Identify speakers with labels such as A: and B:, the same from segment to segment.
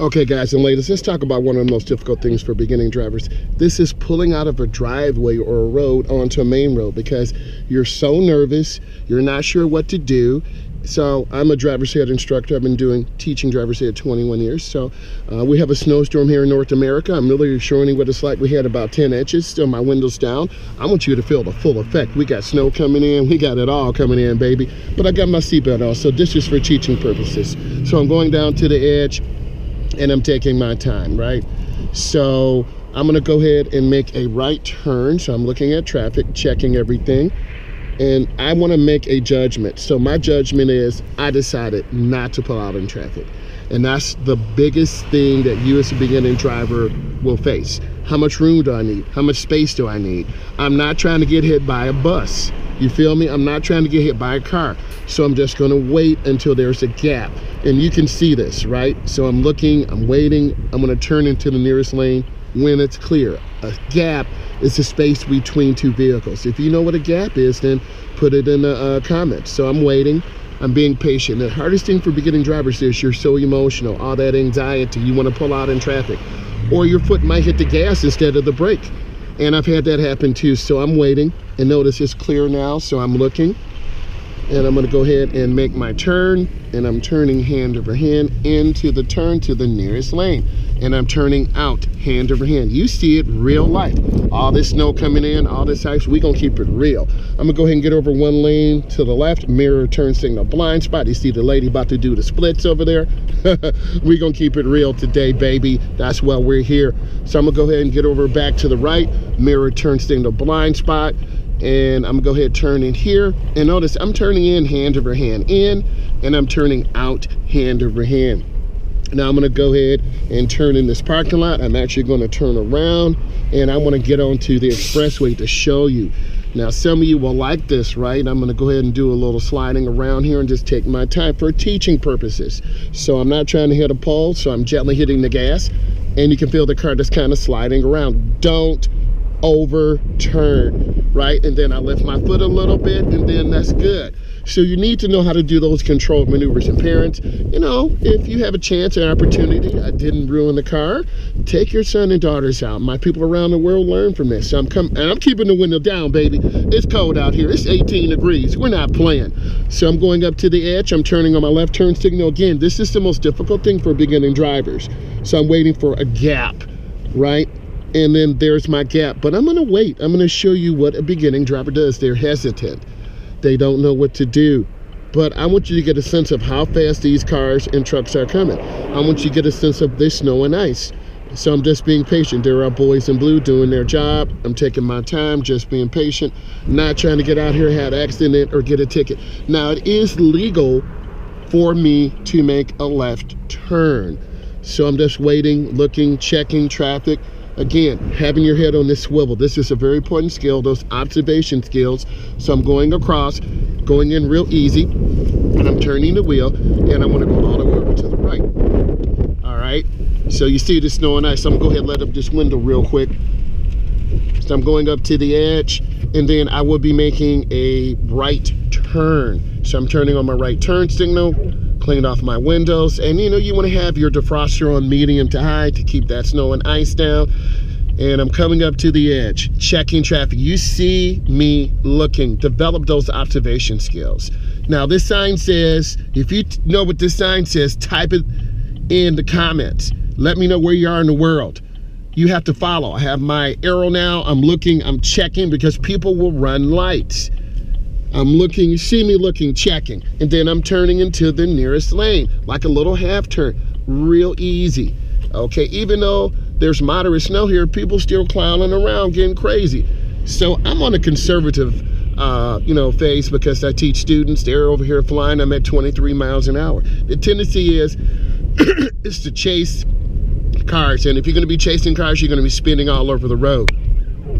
A: Okay, guys and ladies, let's talk about one of the most difficult things for beginning drivers. This is pulling out of a driveway or a road onto a main road because you're so nervous, you're not sure what to do. So I'm a driver's ed instructor. I've been teaching driver's ed 21 years. So we have a snowstorm here in North America. I'm really showing you what it's like. We had about 10 inches, still my windows down. I want you to feel the full effect. We got snow coming in, we got it all coming in, baby. But I got my seatbelt on, so this is for teaching purposes. So I'm going down to the edge and I'm taking my time, right? So I'm gonna go ahead and make a right turn. So I'm looking at traffic, checking everything, and I wanna make a judgment. So my judgment is, I decided not to pull out in traffic. And that's the biggest thing that you as a beginning driver will face. How much room do I need? How much space do I need? I'm not trying to get hit by a bus. You feel me? I'm not trying to get hit by a car. So I'm just gonna wait until there's a gap. And you can see this, right? So I'm looking, I'm waiting, I'm gonna turn into the nearest lane when it's clear. A gap is the space between two vehicles. If you know what a gap is, then put it in the comments. So I'm waiting, I'm being patient. The hardest thing for beginning drivers is you're so emotional, all that anxiety, you wanna pull out in traffic. Or your foot might hit the gas instead of the brake. And I've had that happen too. So I'm waiting, and notice it's clear now, so I'm looking. And I'm gonna go ahead and make my turn, and I'm turning hand over hand into the turn to the nearest lane. And I'm turning out hand over hand. You see it real life. All this snow coming in, all this ice, we gonna keep it real. I'm gonna go ahead and get over one lane to the left, mirror turn signal blind spot. You see the lady about to do the splits over there? We gonna keep it real today, baby. That's why we're here. So I'm gonna go ahead and get over back to the right, mirror turn signal blind spot. And I'm gonna go ahead and turn in here. And notice I'm turning in hand over hand in, and I'm turning out hand over hand. Now I'm gonna go ahead and turn in this parking lot. I'm actually gonna turn around, and I wanna get onto the expressway to show you. Now some of you will like this, right? I'm gonna go ahead and do a little sliding around here and just take my time for teaching purposes. So I'm not trying to hit a pole, so I'm gently hitting the gas, and you can feel the car just kind of sliding around. Don't overturn, right? And then I lift my foot a little bit, and then that's good. So you need to know how to do those controlled maneuvers. And parents, you know, if you have a chance and opportunity, I didn't ruin the car, take your son and daughters out. My people around the world learn from this. So I'm keeping the window down, baby. It's cold out here. It's 18 degrees. We're not playing. So I'm going up to the edge. I'm turning on my left turn signal. Again, this is the most difficult thing for beginning drivers. So I'm waiting for a gap, right? And then there's my gap, but I'm gonna wait. I'm gonna show you what a beginning driver does. They're hesitant. They don't know what to do. But I want you to get a sense of how fast these cars and trucks are coming. I want you to get a sense of this snow and ice. So I'm just being patient. There are boys in blue doing their job. I'm taking my time, just being patient, not trying to get out here, have an accident, or get a ticket. Now it is legal for me to make a left turn. So I'm just waiting, looking, checking traffic. Again, having your head on this swivel. This is a very important skill, those observation skills. So I'm going across, going in real easy, and I'm turning the wheel, and I'm gonna go all the way over to the right. All right, so you see the snow and ice. I'm gonna go ahead and let up this window real quick. So I'm going up to the edge, and then I will be making a right turn. So I'm turning on my right turn signal, clean off my windows, and you know, you want to have your defroster on medium to high to keep that snow and ice down. And I'm coming up to the edge, checking traffic. You see me looking. Develop those observation skills. Now this sign says, if you know what this sign says, type it in the comments. Let me know where you are in the world. You have to follow. I have my arrow now. I'm looking, I'm checking, because people will run lights. I'm looking, you see me looking, checking, and then I'm turning into the nearest lane, like a little half turn, real easy. Okay, even though there's moderate snow here, people still clowning around, getting crazy. So I'm on a conservative, phase, because I teach students. They're over here flying. I'm at 23 miles an hour. The tendency is to chase cars, and if you're going to be chasing cars, you're going to be spinning all over the road.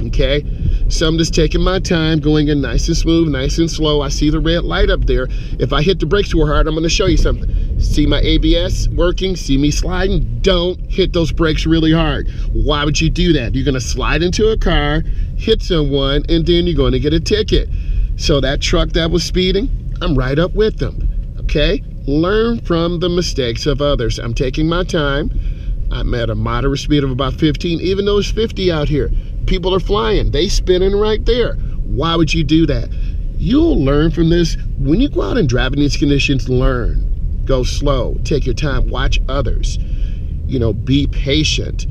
A: Okay, so I'm just taking my time, going in nice and smooth, nice and slow. I see the red light up there. If I hit the brakes too hard, I'm going to show you something. See my ABS working? See me sliding? Don't hit those brakes really hard. Why would you do that? You're going to slide into a car, hit someone, and then you're going to get a ticket. So that truck that was speeding, I'm right up with them. Okay, learn from the mistakes of others. I'm taking my time. I'm at a moderate speed of about 15, even though it's 50 out here. People are flying, they spinning right there. Why would you do that? You'll learn from this. When you go out and drive in these conditions, learn. Go slow, take your time, watch others. You know, be patient.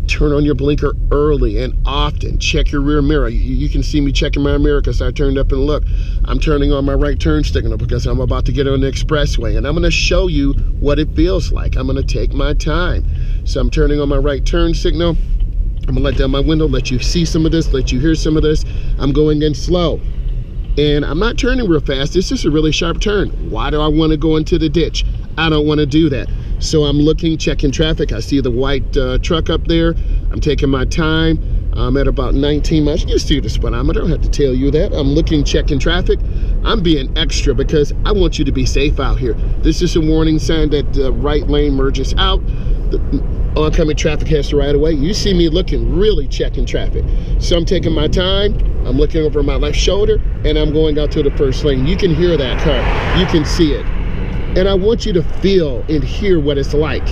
A: Turn on your blinker early and often. Check your rear mirror. You can see me checking my mirror because I turned up and look. I'm turning on my right turn signal because I'm about to get on the expressway, and I'm going to show you what it feels like. I'm going to take my time. So I'm turning on my right turn signal. I'm gonna let down my window, let you see some of this, let you hear some of this. I'm going in slow. And I'm not turning real fast. This is a really sharp turn. Why do I want to go into the ditch? I don't want to do that. So I'm looking, checking traffic. I see the white truck up there. I'm taking my time. I'm at about 19 miles. You see the speedometer, I don't have to tell you that. I'm looking, checking traffic. I'm being extra because I want you to be safe out here. This is a warning sign that the right lane merges out. The oncoming traffic has to right away. You see me looking, really checking traffic. So I'm taking my time. I'm looking over my left shoulder and I'm going out to the first lane. You can hear that car. You can see it. And I want you to feel and hear what it's like.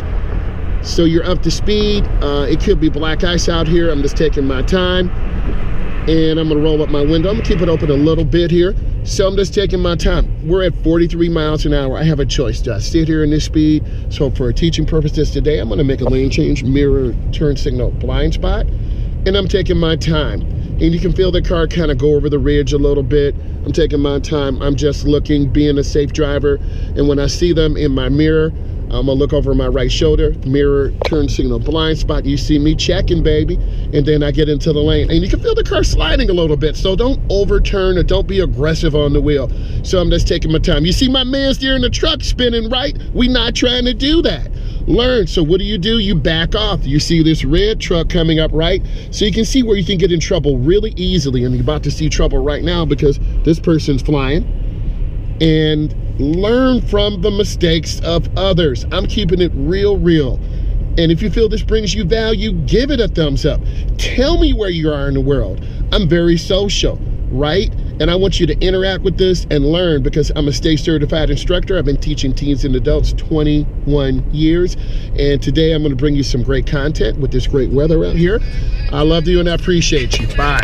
A: So you're up to speed. It could be black ice out here. I'm just taking my time. And I'm gonna roll up my window. I'm gonna keep it open a little bit here. So I'm just taking my time. We're at 43 miles an hour. I have a choice. Do I sit here in this speed? So for teaching purposes today, I'm gonna make a lane change, mirror, turn signal, blind spot. And I'm taking my time. And you can feel the car kind of go over the ridge a little bit. I'm taking my time. I'm just looking, being a safe driver. And when I see them in my mirror, I'm gonna look over my right shoulder, mirror, turn signal, blind spot. You see me checking, baby. And then I get into the lane. And you can feel the car sliding a little bit. So don't overturn or don't be aggressive on the wheel. So I'm just taking my time. You see my man steering the truck spinning right? We not trying to do that. Learn. So what do? You back off. You see this red truck coming up, right? So you can see where you can get in trouble really easily. And you're about to see trouble right now because this person's flying. And learn from the mistakes of others. I'm keeping it real. And if you feel this brings you value, give it a thumbs up. Tell me where you are in the world. I'm very social, right? And I want you to interact with this and learn because I'm a state certified instructor. I've been teaching teens and adults 21 years. And today I'm going to bring you some great content with this great weather out here. I love you and I appreciate you. Bye.